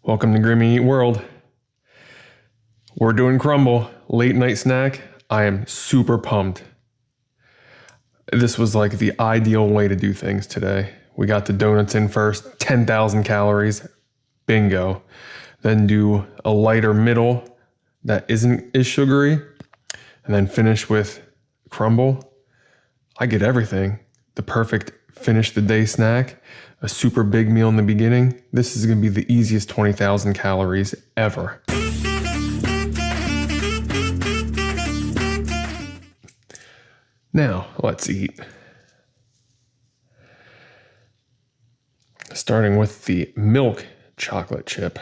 Welcome to Grimmy Eat World. We're doing Crumbl, late night snack. I am super pumped. This was like the ideal way to do things today. We got the donuts in first, 10,000 calories, bingo. Then do a lighter middle that isn't as sugary, and then finish with Crumbl. I get everything. The perfect finish the day snack, a super big meal in the beginning. This is gonna be the easiest 20,000 calories ever. Now, let's eat. Starting with the milk chocolate chip.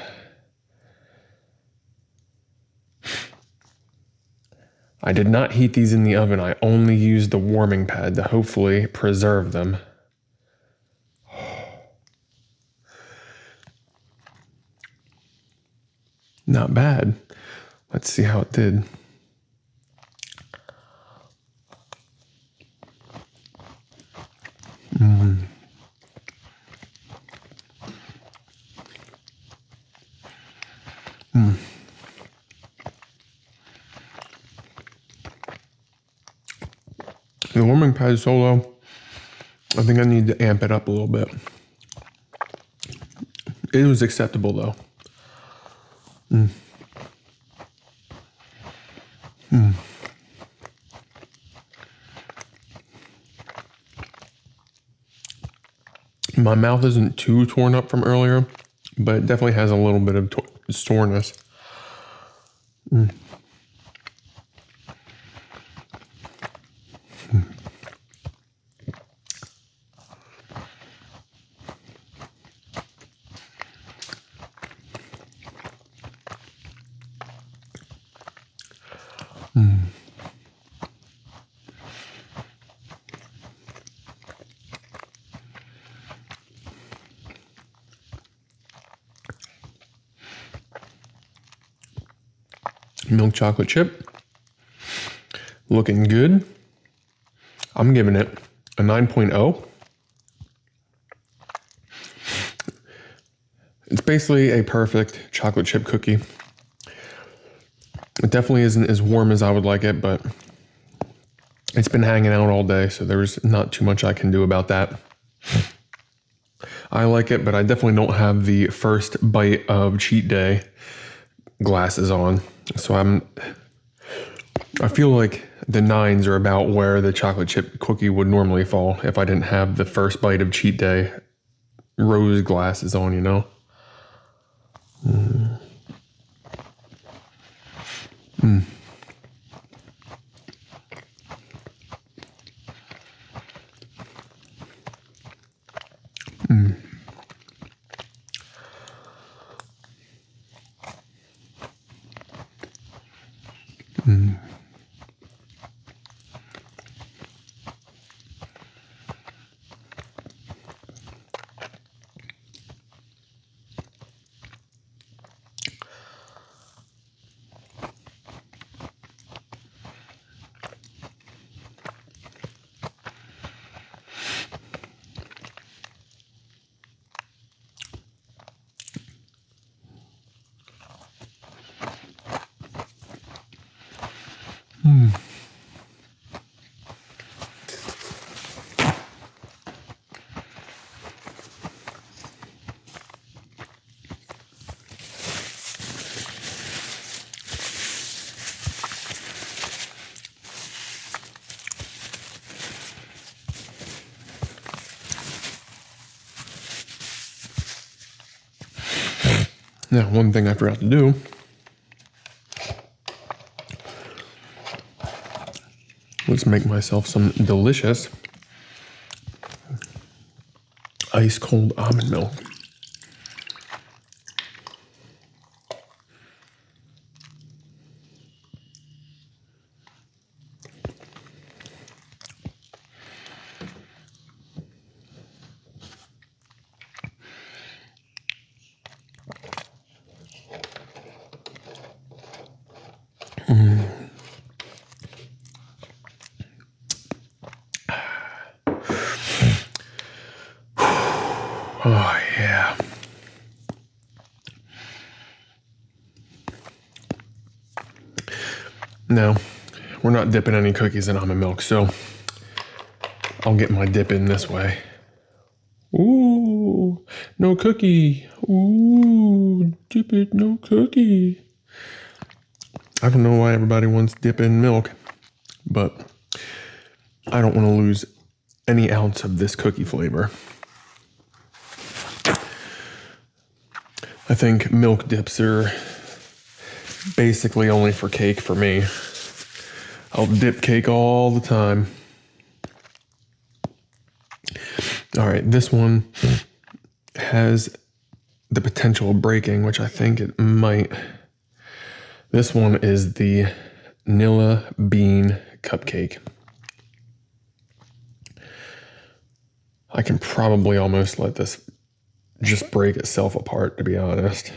I did not heat these in the oven. I only used the warming pad to hopefully preserve them. Not bad. Let's see how it did. The warming pad is so low. I think I need to amp it up a little bit. It was acceptable though. My mouth isn't too torn up from earlier, but it definitely has a little bit of soreness. Milk chocolate chip, looking good. I'm giving it a 9.0. It's basically a perfect chocolate chip cookie. It definitely isn't as warm as I would like it, but it's been hanging out all day, so there's not too much I can do about that. I like it, but I definitely don't have the first bite of cheat day glasses on. So I feel like the 9s are about where the chocolate chip cookie would normally fall if I didn't have the first bite of cheat day rose glasses on, you know? Now, one thing I forgot to do was make myself some delicious ice cold almond milk. Oh, yeah. No, we're not dipping any cookies in almond milk, so I'll get my dip in this way. Ooh, no cookie. Ooh, dip it, no cookie. I don't know why everybody wants dip in milk, but I don't want to lose any ounce of this cookie flavor. I think milk dips are basically only for cake for me. I'll dip cake all the time. All right, this one has the potential of breaking, which I think it might. This one is the Nilla bean cupcake. I can probably almost let this just break itself apart, to be honest.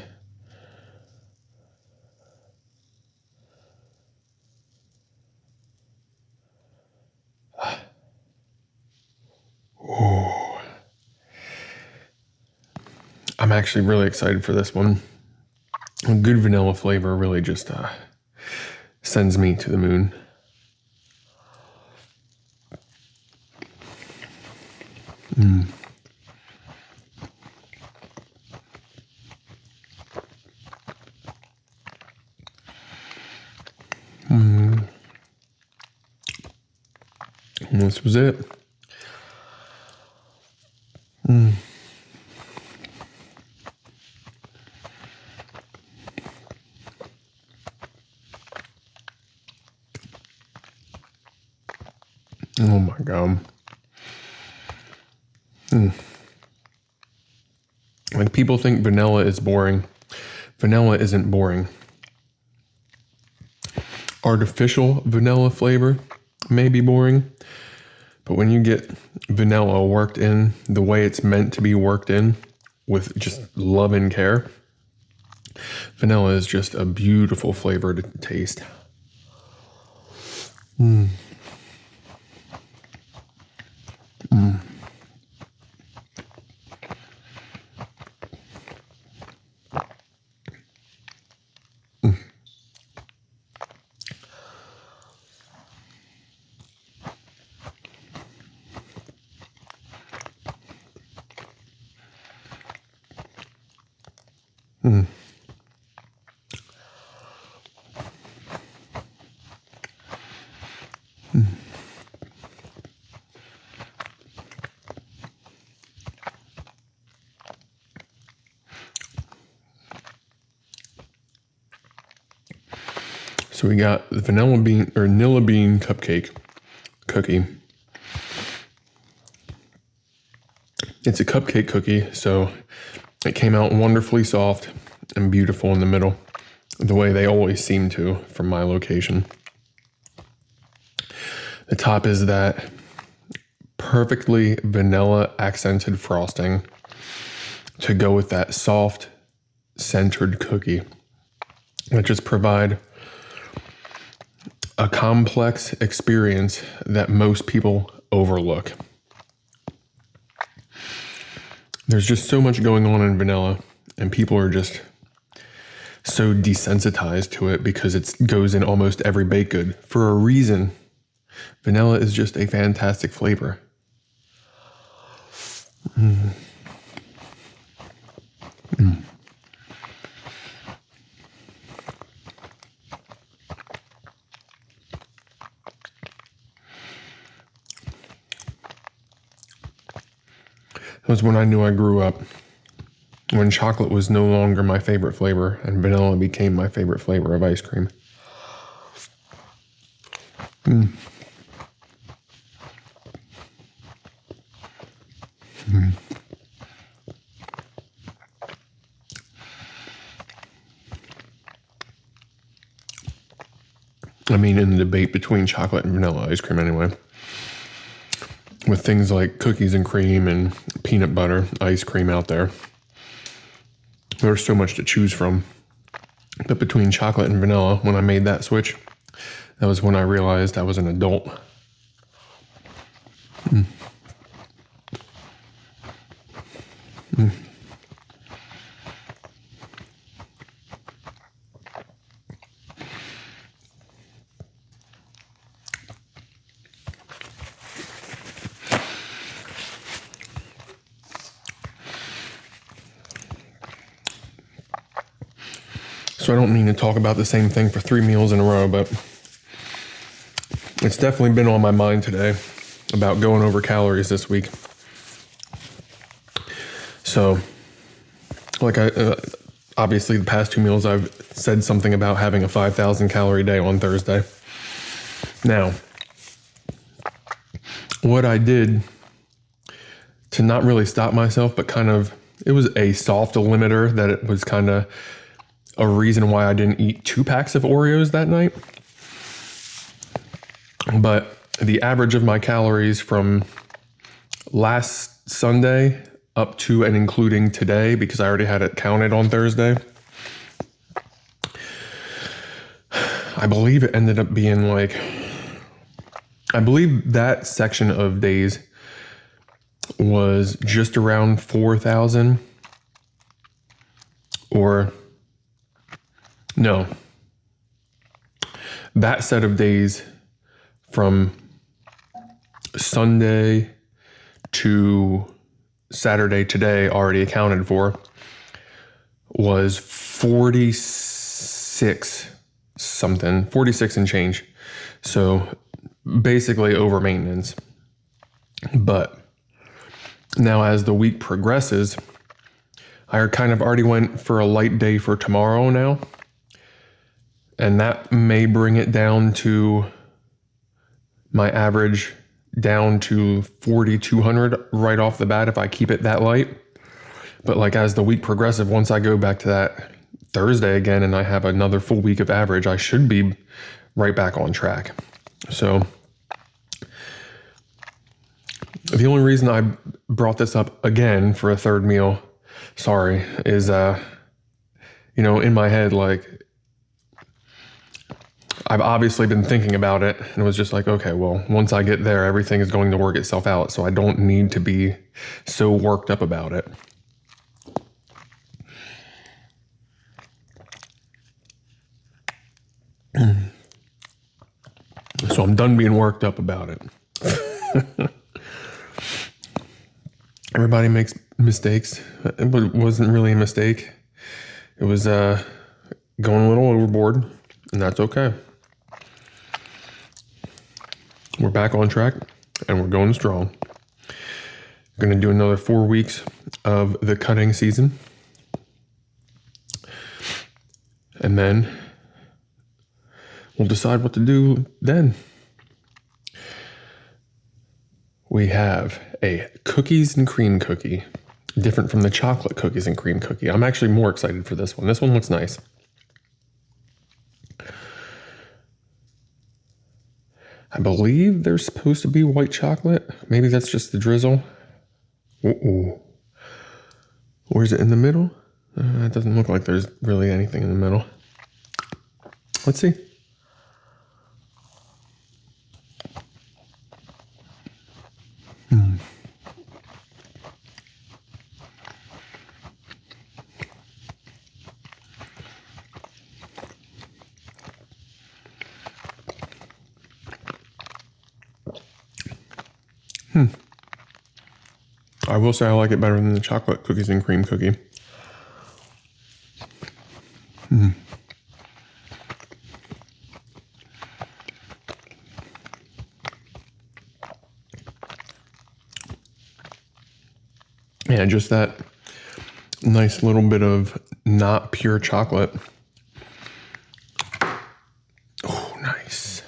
Ooh. I'm actually really excited for this one. A good vanilla flavor really just sends me to the moon. Mm. Mm. And this was it. Mm. Oh my God. Mm. Like, people think vanilla is boring. Vanilla isn't boring. Artificial vanilla flavor may be boring, but when you get vanilla worked in the way it's meant to be worked in with just love and care, vanilla is just a beautiful flavor to taste. Mm. Mm. Mm. Mm. Mm. So we got the vanilla bean or Nilla bean cupcake cookie. It's a cupcake cookie, so it came out wonderfully soft and beautiful in the middle, the way they always seem to from my location. The top is that perfectly vanilla accented frosting to go with that soft centered cookie that just provide a complex experience that most people overlook. There's just so much going on in vanilla, and people are just so desensitized to it because it goes in almost every baked good for a reason. Vanilla is just a fantastic flavor. Mm. Mm. That was when I knew I grew up. When chocolate was no longer my favorite flavor and vanilla became my favorite flavor of ice cream. Mm. Mm. I mean, in the debate between chocolate and vanilla ice cream anyway, with things like cookies and cream and peanut butter ice cream out there, there's so much to choose from. But between chocolate and vanilla, when I made that switch, that was when I realized I was an adult. Mm. Mm. So I don't mean to talk about the same thing for 3 meals in a row, but it's definitely been on my mind today about going over calories this week. So, like obviously the past 2 meals I've said something about having a 5,000 calorie day on Thursday. Now, what I did to not really stop myself, but kind of, it was a soft limiter that it was kind of a reason why I didn't eat 2 packs of Oreos that night. But the average of my calories from last Sunday up to and including today, because I already had it counted on Thursday, I believe it ended up being like, I believe that section of days was just around 4,000, or no, that set of days from Sunday to Saturday today already accounted for was 46 something, 46 and change. So basically over maintenance. But now as the week progresses, I kind of already went for a light day for tomorrow now. And that may bring it down to my average down to 4,200 right off the bat if I keep it that light. But like as the week progresses, once I go back to that Thursday again and I have another full week of average, I should be right back on track. So the only reason I brought this up again for a third meal, sorry, is, in my head, like, I've obviously been thinking about it and it was just like, okay, well, once I get there, everything is going to work itself out. So I don't need to be so worked up about it. So I'm done being worked up about it. Everybody makes mistakes. It wasn't really a mistake. It was going a little overboard, and that's okay. We're back on track, and we're going strong. We're going to do another 4 weeks of the cutting season. And then we'll decide what to do then. We have a cookies and cream cookie, different from the chocolate cookies and cream cookie. I'm actually more excited for this one. This one looks nice. I believe there's supposed to be white chocolate. Maybe that's just the drizzle. Uh-oh. Or is it in the middle? It doesn't look like there's really anything in the middle. Let's see. I will say I like it better than the chocolate cookies and cream cookie. Yeah, just that nice little bit of not pure chocolate. Oh, nice.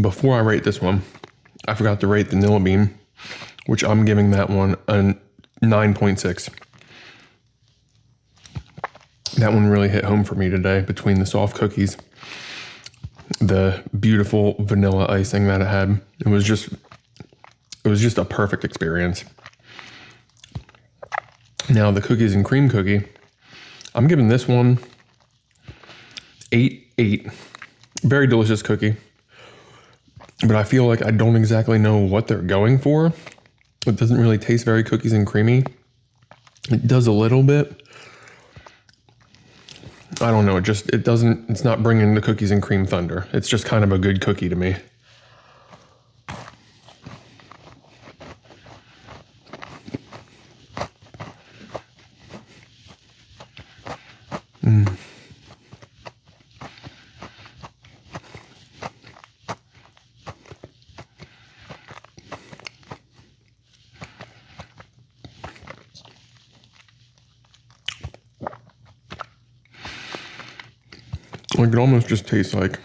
Before I rate this one, I forgot to rate the Nilla bean, which I'm giving that one a 9.6. That one really hit home for me today between the soft cookies, the beautiful vanilla icing that it had. It was just a perfect experience. Now the cookies and cream cookie, I'm giving this one 8. Very delicious cookie. But I feel like I don't exactly know what they're going for. It doesn't really taste very cookies and creamy. It does a little bit. I don't know. It's not bringing the cookies and cream thunder. It's just kind of a good cookie to me. Like it almost just tastes like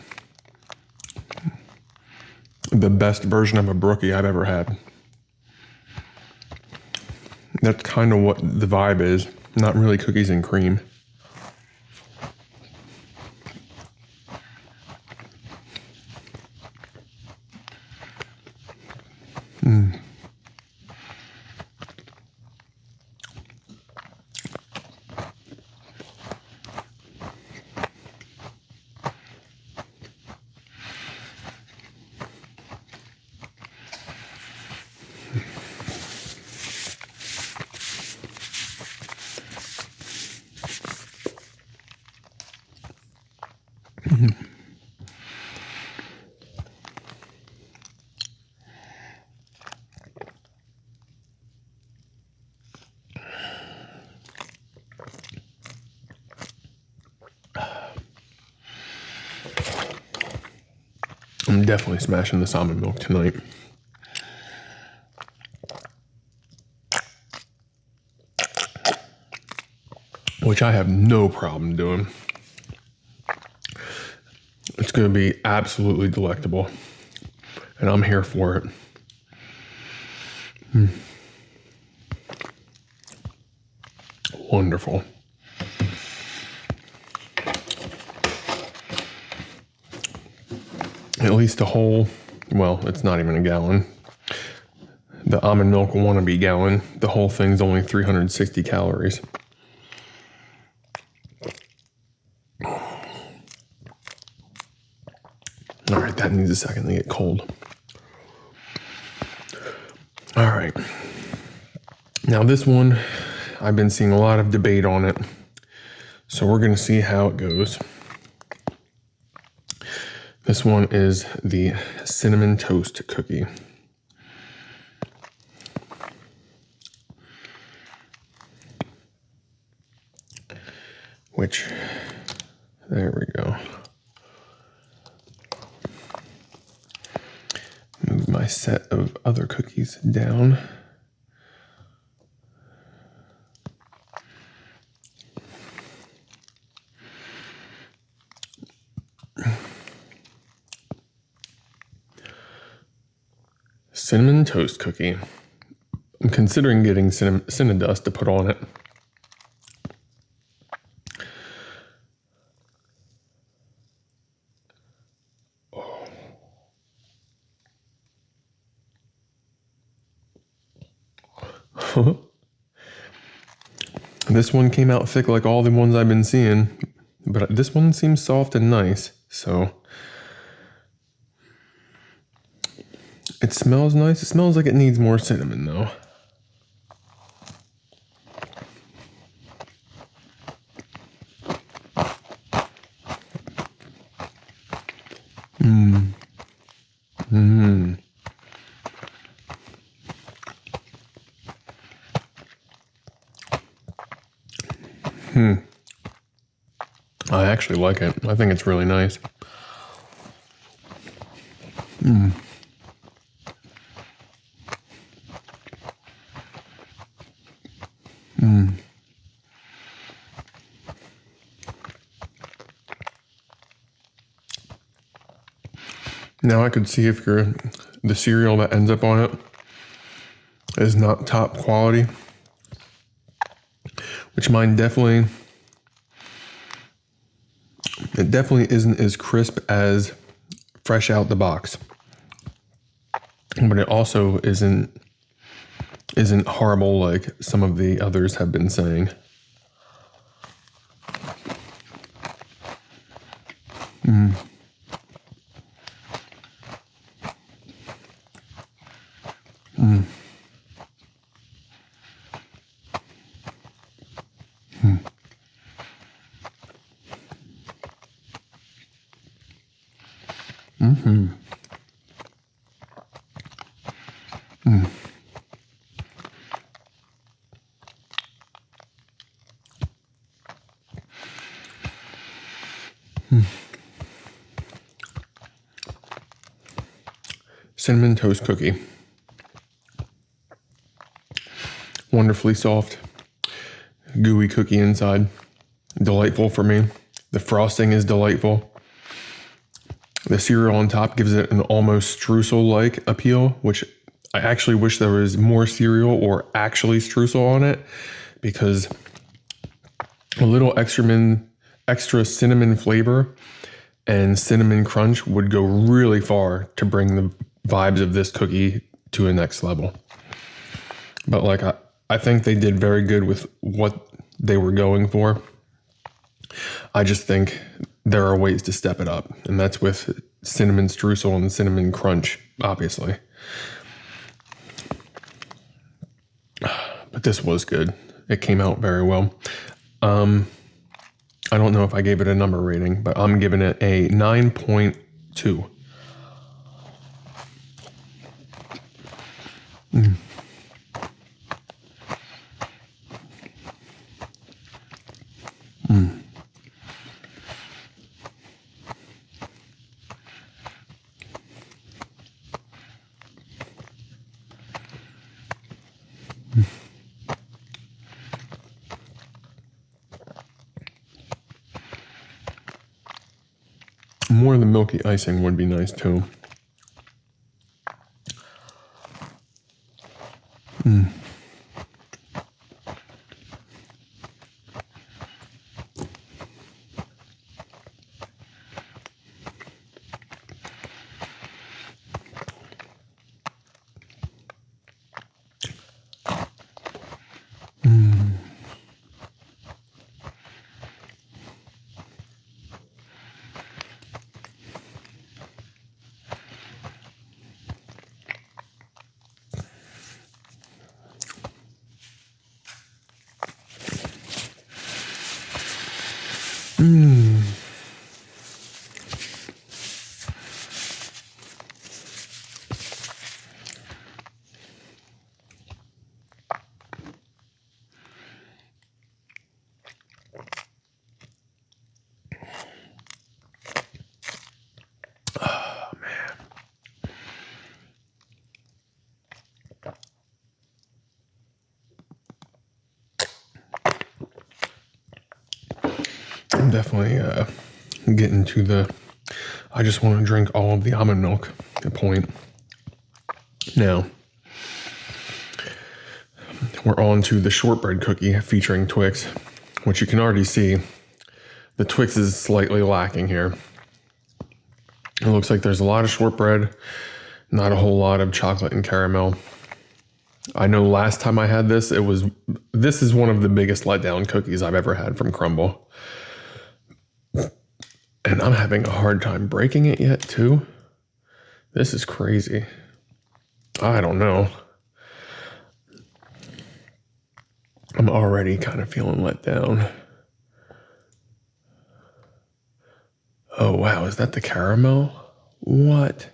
the best version of a brookie I've ever had. That's kind of what the vibe is. Not really cookies and cream. I'm definitely smashing this almond milk tonight. Which I have no problem doing. It's going to be absolutely delectable. And I'm here for it. Wonderful. At least a whole, well, it's not even a gallon. The almond milk wannabe gallon, the whole thing's only 360 calories. All right, that needs a second to get cold. All right. Now this one, I've been seeing a lot of debate on it. So we're going to see how it goes. This one is the cinnamon toast cookie. Which, there we go. Move my set of other cookies down. Cinnamon toast cookie. I'm considering getting cinnamon dust to put on it. This one came out thick like all the ones I've been seeing, but this one seems soft and nice, so it smells nice. It smells like it needs more cinnamon though. I actually like it. I think it's really nice. Now I could see if the cereal that ends up on it is not top quality, which mine definitely isn't as crisp as fresh out the box, but it also isn't horrible like some of the others have been saying. Cinnamon toast cookie. Wonderfully soft, gooey cookie inside. Delightful for me. The frosting is delightful. The cereal on top gives it an almost streusel-like appeal, which I actually wish there was more cereal or actually streusel on it, because a little extra cinnamon flavor and cinnamon crunch would go really far to bring the vibes of this cookie to a next level. But like I think they did very good with what they were going for. I just think there are ways to step it up, and that's with cinnamon streusel and cinnamon crunch, obviously. But this was good. It came out very well. I don't know if I gave it a number rating, but I'm giving it a 9.2. More of the milky icing would be nice too. I'm definitely getting to the I just want to drink all of the almond milk point. Now, we're on to the shortbread cookie featuring Twix, which you can already see the Twix is slightly lacking here. It looks like there's a lot of shortbread, not a whole lot of chocolate and caramel. I know last time I had this, this is one of the biggest letdown cookies I've ever had from Crumbl. And I'm having a hard time breaking it yet too. This is crazy. I don't know. I'm already kind of feeling let down. Oh wow, is that the caramel? What?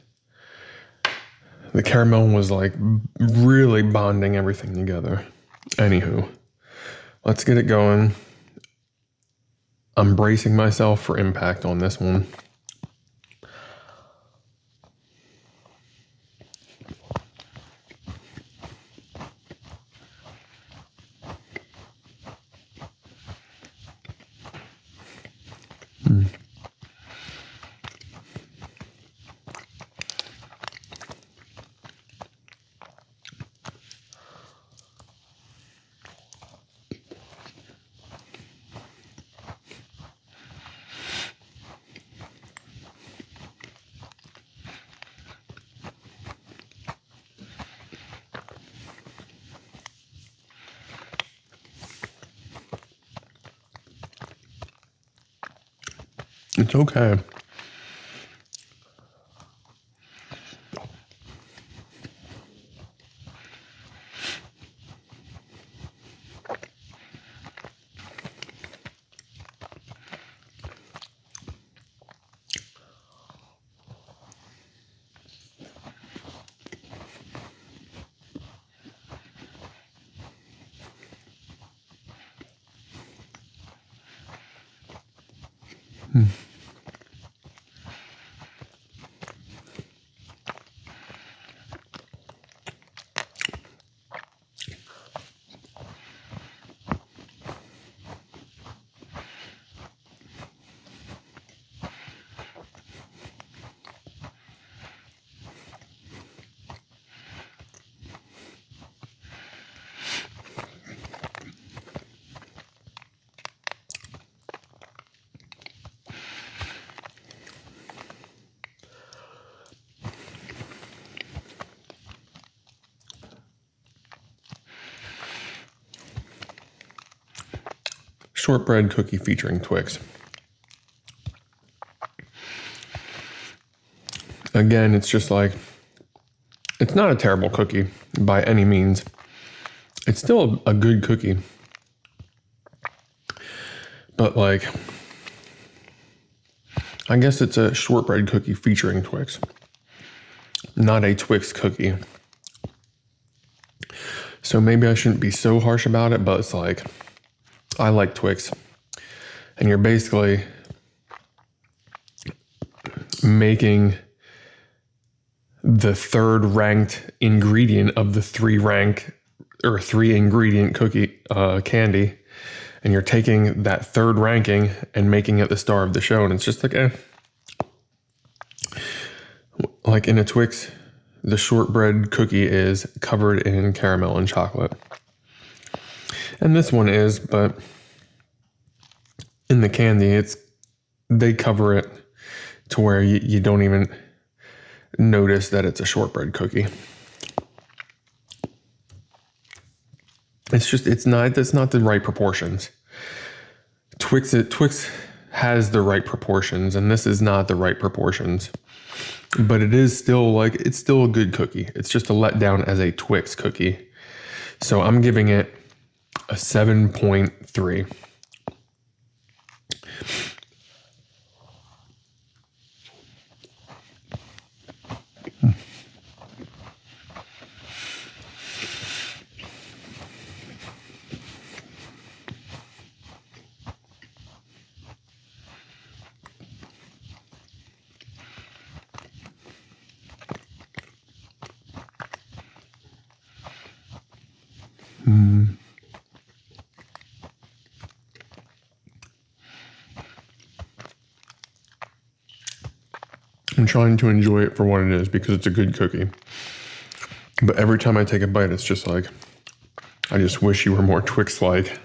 The caramel was like really bonding everything together. Anywho, let's get it going. I'm bracing myself for impact on this one. It's okay. Shortbread cookie featuring Twix. Again, it's just like, it's not a terrible cookie by any means. It's still a good cookie. But like, I guess it's a shortbread cookie featuring Twix, not a Twix cookie. So maybe I shouldn't be so harsh about it, but it's like, I like Twix. And you're basically making the third ranked ingredient of the three ingredient cookie candy. And you're taking that third ranking and making it the star of the show. And it's just like, like in a Twix, the shortbread cookie is covered in caramel and chocolate. And this one is, but in the candy, they cover it to where you don't even notice that it's a shortbread cookie. It's not the right proportions. Twix has the right proportions, and this is not the right proportions. But it is still it's still a good cookie. It's just a letdown as a Twix cookie. So I'm giving it a 7.3. I'm trying to enjoy it for what it is because it's a good cookie. But every time I take a bite, it's just like, I just wish you were more Twix-like.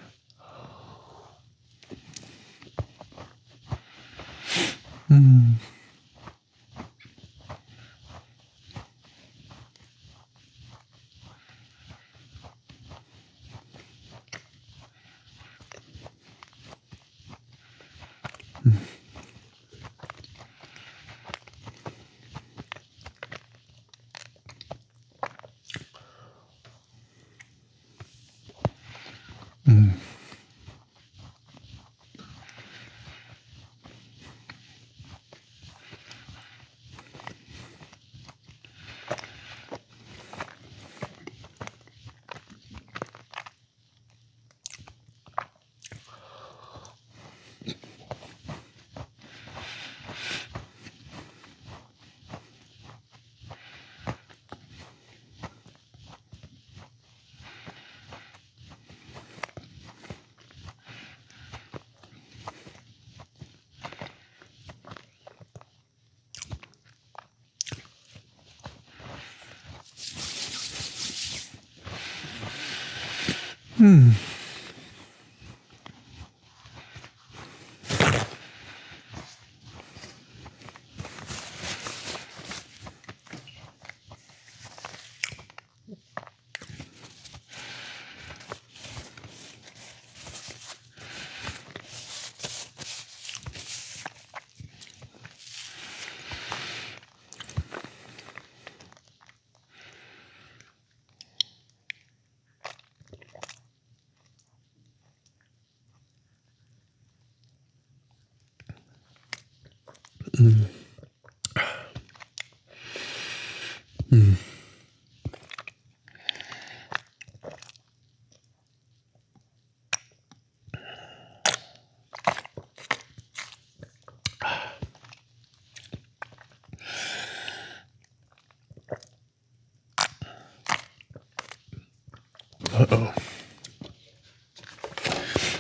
Uh-oh.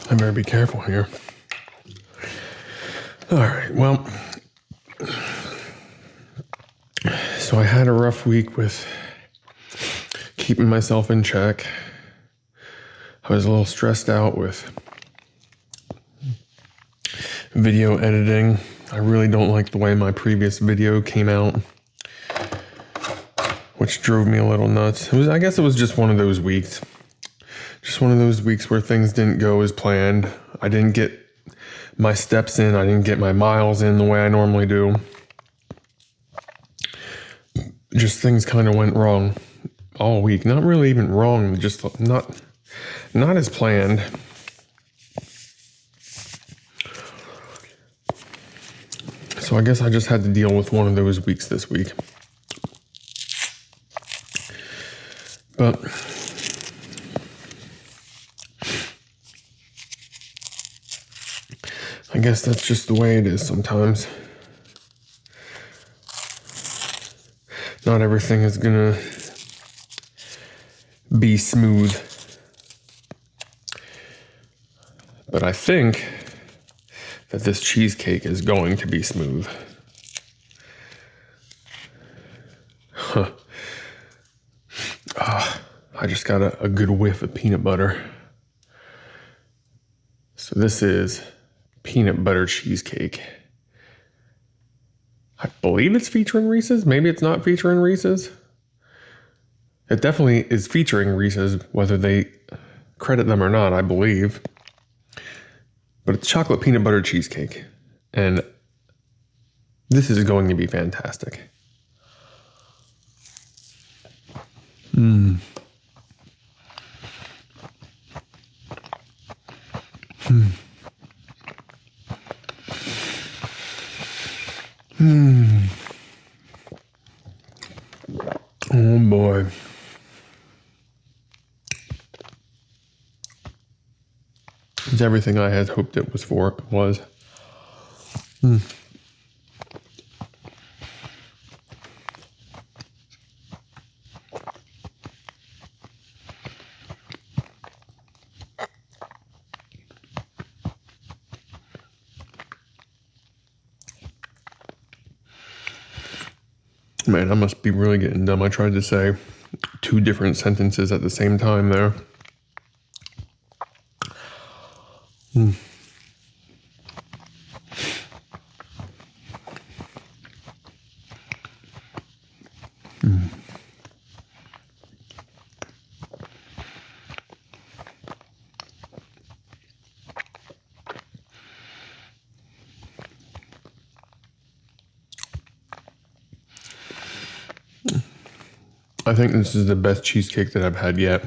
I better be careful here. All right, well, so I had a rough week with keeping myself in check. I was a little stressed out with video editing. I really don't like the way my previous video came out, which drove me a little nuts. I guess it was just one of those weeks. Just one of those weeks where things didn't go as planned. I didn't get my steps in. I didn't get my miles in the way I normally do. Just things kind of went wrong all week. Not really even wrong, just not as planned. So I guess I just had to deal with one of those weeks this week. But I guess that's just the way it is sometimes. Not everything is gonna be smooth. But I think that this cheesecake is going to be smooth. Huh. I just got a good whiff of peanut butter. So this is peanut butter cheesecake. I believe it's featuring Reese's. Maybe it's not featuring Reese's. It definitely is featuring Reese's, whether they credit them or not, I believe. But it's chocolate peanut butter cheesecake. And this is going to be fantastic. Oh boy. It's everything I had hoped it was. Man, I must be really getting dumb. I tried to say 2 different sentences at the same time there. I think this is the best cheesecake that I've had yet.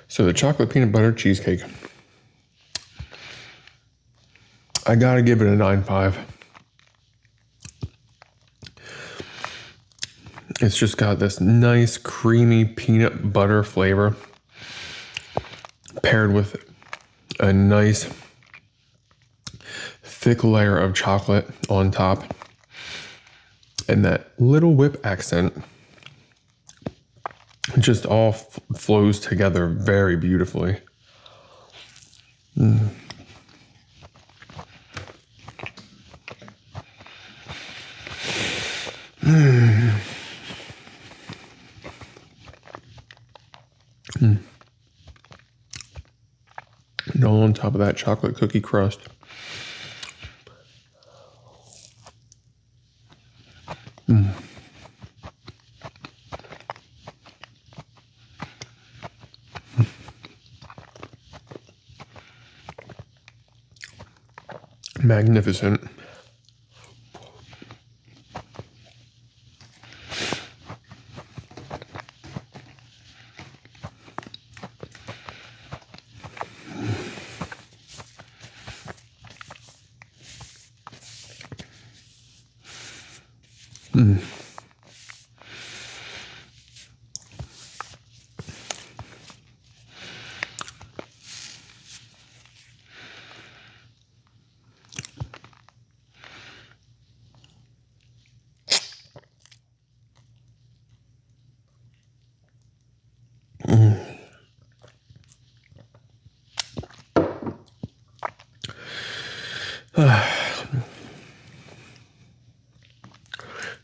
So the chocolate peanut butter cheesecake, I gotta give it a 9.5. It's just got this nice creamy peanut butter flavor paired with a nice thick layer of chocolate on top and that little whip accent. It just all flows together very beautifully. And all on top of that chocolate cookie crust. Magnificent.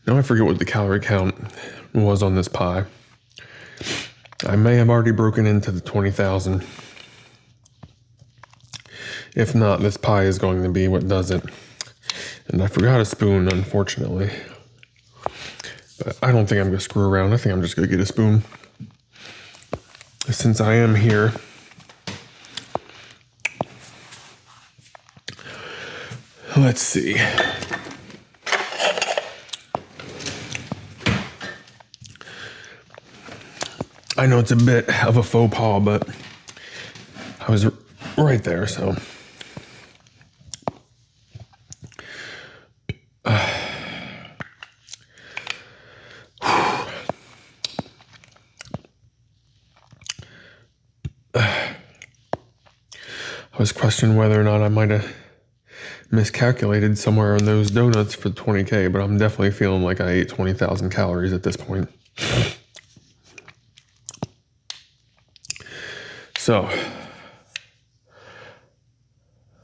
Now I forget what the calorie count was on this pie. I may have already broken into the 20,000. If not, this pie is going to be what does it. And I forgot a spoon, unfortunately. But I don't think I'm going to screw around. I think I'm just going to get a spoon. Since I am here. Let's see. I know it's a bit of a faux pas, but I was right there, so. I was questioning whether or not I might have miscalculated somewhere on those donuts for 20K, but I'm definitely feeling like I ate 20,000 calories at this point. So,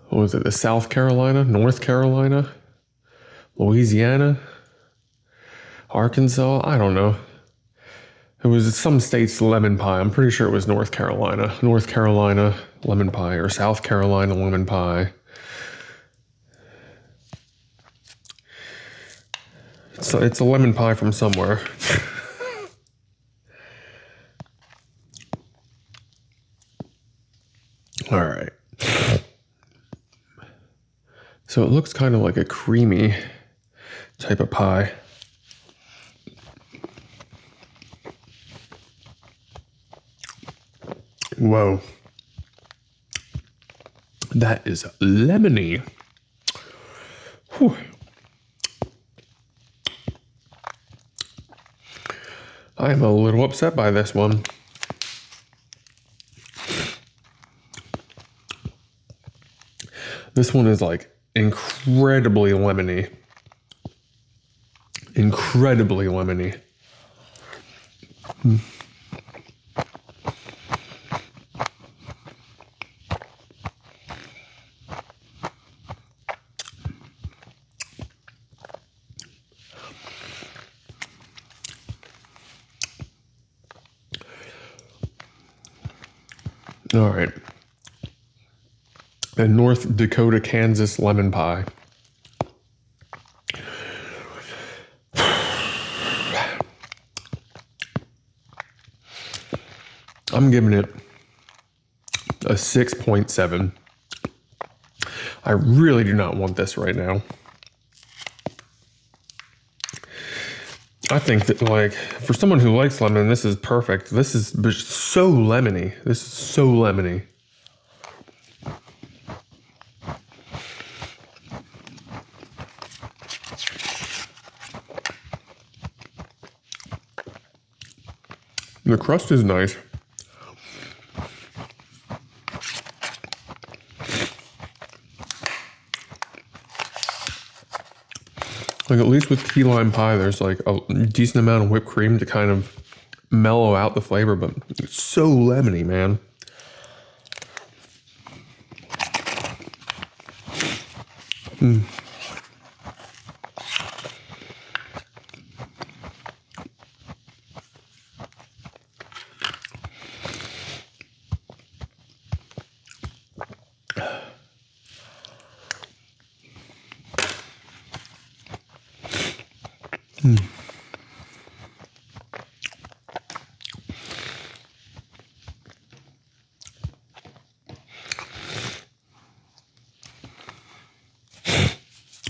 what was it? The South Carolina, North Carolina, Louisiana, Arkansas? I don't know. It was some state's lemon pie. I'm pretty sure it was North Carolina. North Carolina lemon pie or South Carolina lemon pie. It's a lemon pie from somewhere. All right. So it looks kind of like a creamy type of pie. Whoa. That is lemony. Whew. I am a little upset by this one. This one is like incredibly lemony. Incredibly lemony. All right. A North Dakota, Kansas lemon pie. I'm giving it a 6.7. I really do not want this right now. I think that, like, for someone who likes lemon, this is perfect. This is so lemony. This is so lemony. The crust is nice. Like, at least with key lime pie, there's like a decent amount of whipped cream to kind of mellow out the flavor, but it's so lemony, man.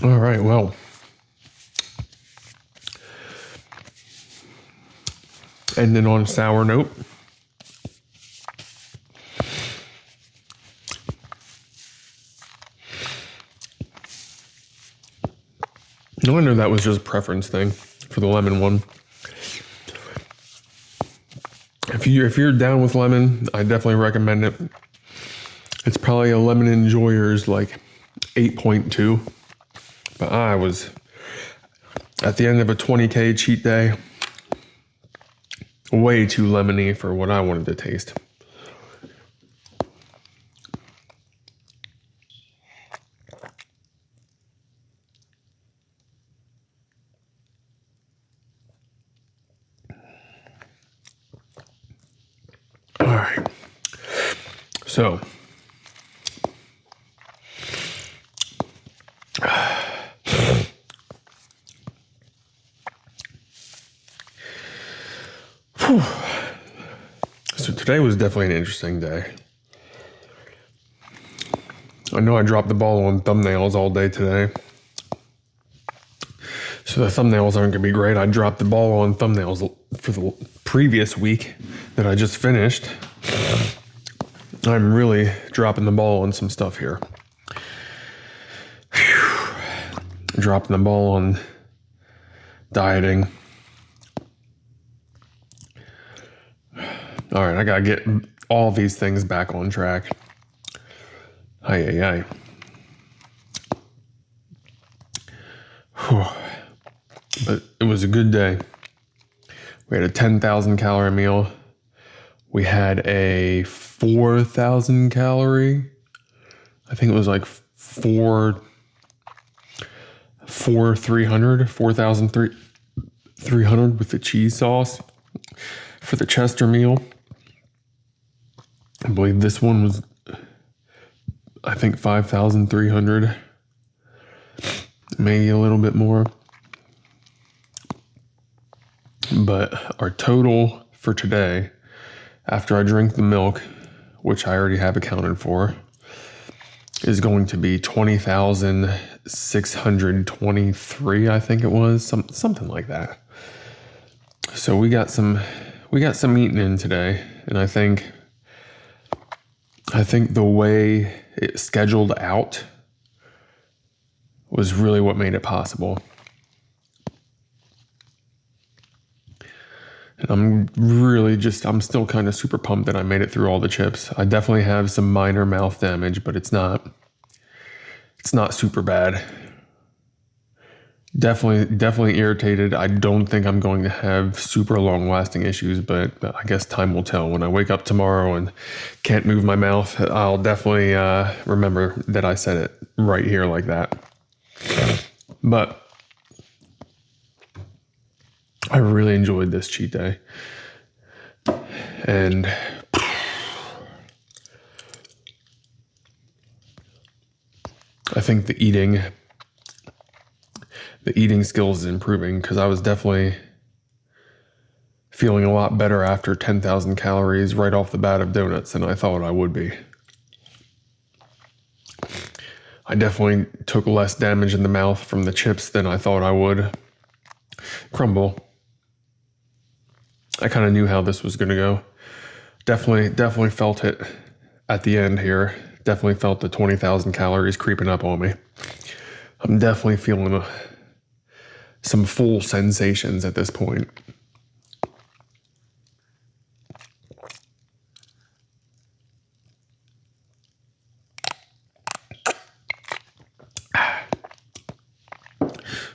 All right, well. Ending on a sour note. No, I know that was just a preference thing. for the lemon one. If you're down with lemon, I definitely recommend it. It's probably a lemon enjoyer's like 8.2. But I was at the end of a 20K cheat day, way too lemony for what I wanted to taste. All right. So, so today was definitely an interesting day. I know I dropped the ball on thumbnails all day today. So the thumbnails aren't going to be great. I dropped the ball on thumbnails for the previous week that I just finished. I'm really dropping the ball on some stuff here. Dropping the ball on dieting. All right, I got to get all these things back on track. Aye. But it was a good day. We had a 10,000 calorie meal. We had a 4,000 calorie. I think it was like 4,300 with the cheese sauce for the Chester meal. I believe this one was, I think 5,300, maybe a little bit more. But our total for today, after I drink the milk, which I already have accounted for, is going to be 20,623, I think it was, something like that. So we got some eating in today, and I think the way it scheduled out was really what made it possible. And I'm still kind of super pumped that I made it through all the chips. I definitely have some minor mouth damage, but it's not super bad. Definitely irritated. I don't think I'm going to have super long lasting issues, but I guess time will tell. When I wake up tomorrow and can't move my mouth, I'll definitely remember that I said it right here like that. But I really enjoyed this cheat day. And I think the eating skills is improving, because I was definitely feeling a lot better after 10,000 calories right off the bat of donuts than I thought I would be. I definitely took less damage in the mouth from the chips than I thought I would. Crumbl. I kind of knew how this was going to go. Definitely felt it at the end here. Definitely felt the 20,000 calories creeping up on me. I'm definitely feeling some full sensations at this point.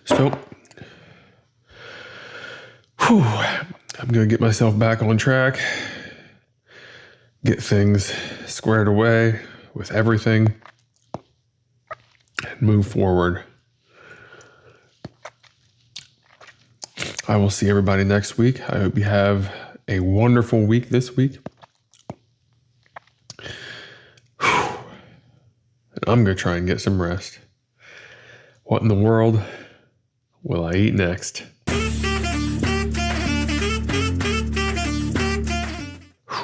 So, I'm going to get myself back on track, get things squared away with everything, and move forward. I will see everybody next week. I hope you have a wonderful week this week. And I'm going to try and get some rest. What in the world will I eat next?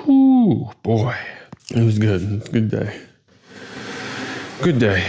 Whew, boy. It was good. It was a good day. Good day.